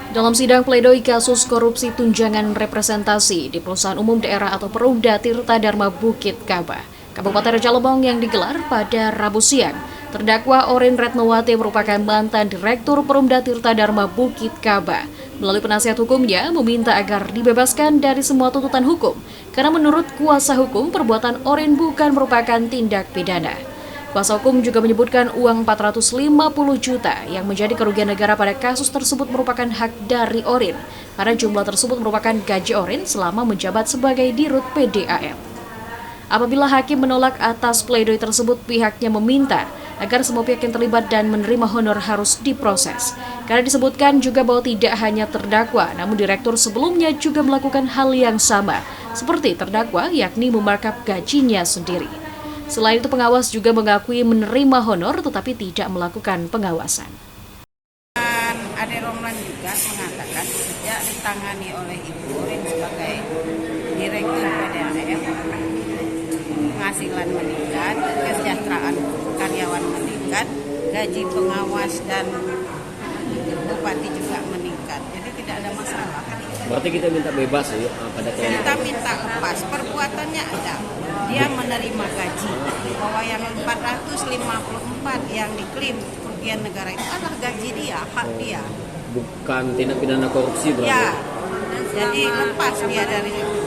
Dalam sidang pledoi kasus korupsi tunjangan representasi di Perusahaan Umum Daerah atau Perumda Tirta Dharma Bukit Kaba, Kabupaten Raja Lebong yang digelar pada Rabu siang, terdakwa Orin Retnowati merupakan mantan Direktur Perumda Tirta Dharma Bukit Kaba. Melalui penasihat hukumnya, meminta agar dibebaskan dari semua tuntutan hukum, karena menurut kuasa hukum, perbuatan Orin bukan merupakan tindak pidana. Kuasa hukum juga menyebutkan uang 450 juta yang menjadi kerugian negara pada kasus tersebut merupakan hak dari Orin, karena jumlah tersebut merupakan gaji Orin selama menjabat sebagai Dirut PDAM. Apabila hakim menolak atas pledoi tersebut, pihaknya meminta agar semua pihak yang terlibat dan menerima honor harus diproses. Karena disebutkan juga bahwa tidak hanya terdakwa, namun direktur sebelumnya juga melakukan hal yang sama, seperti terdakwa yakni memarkup gajinya sendiri. Selain itu, pengawas juga mengakui menerima honor tetapi tidak melakukan pengawasan. Ade Romlan juga mengatakan sejak ditangani oleh Ibu Orin sebagai Direktur PDAM, penghasilan meningkat, kesejahteraan karyawan meningkat, gaji pengawas dan bupati juga meningkat. Jadi tidak ada masalah. Berarti kita minta bebas ya pada kita minta lepas, perbuatannya ada. Dia menerima gaji bahwa yang 454 yang diklaim kerugian negara itu adalah gaji dia, hak dia. Bukan tindak pidana korupsi berarti. Ya, jadi lepas dia dari itu.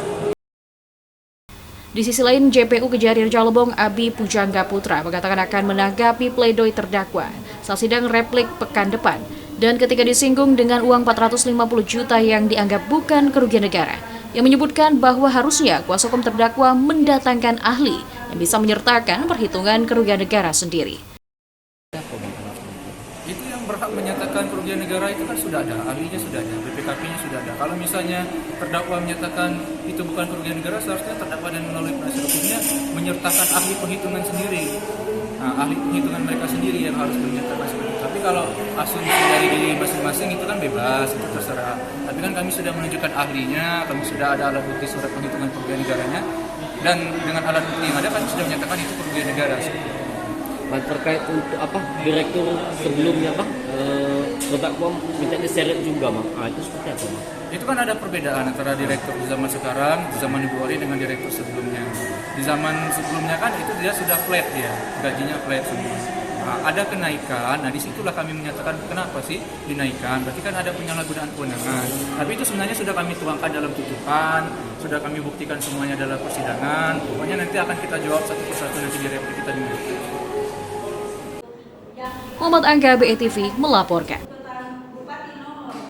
Di sisi lain, JPU Kejari Raja Lebong Abi Pujangga Putra mengatakan akan menanggapi pledoi terdakwa saat sidang replik pekan depan. Dan ketika disinggung dengan uang 450 juta yang dianggap bukan kerugian negara, yang menyebutkan bahwa harusnya kuasa hukum terdakwa mendatangkan ahli yang bisa menyertakan perhitungan kerugian negara sendiri. Itu yang berhak menyatakan kerugian negara itu kan sudah ada, ahlinya sudah ada, BPKP-nya sudah ada. Kalau misalnya terdakwa menyatakan itu bukan kerugian negara, seharusnya terdakwa dan melalui penasihat hukumnya menyertakan ahli perhitungan sendiri. Nah, ahli perhitungan mereka sendiri yang harus menyertakan seperti itu. Tapi kalau asumsi dari diri masing-masing itu kan bebas, itu terserah. Tapi kan kami sudah menunjukkan ahlinya, kami sudah ada alat bukti surat penghitungan kerugian negaranya, dan dengan alat bukti yang ada kami sudah menyatakan itu kerugian negara. Nah, terkait untuk direktur sebelumnya terdakwa minta diseret juga itu seperti apa Itu kan ada perbedaan antara direktur di zaman sekarang, di zaman Ibu Orin dengan direktur sebelumnya. Di zaman sebelumnya kan itu dia sudah flat dia, gajinya flat semua. Nah, ada kenaikan, nah disitulah kami menyatakan kenapa sih dinaikkan, berarti kan ada penyalahgunaan kewenangan. Tapi itu sebenarnya sudah kami tuangkan dalam tuntutan, sudah kami buktikan semuanya dalam persidangan. Pokoknya nanti akan kita jawab satu persatu nanti di replik kita di. Muhammad Angga, BETV melaporkan.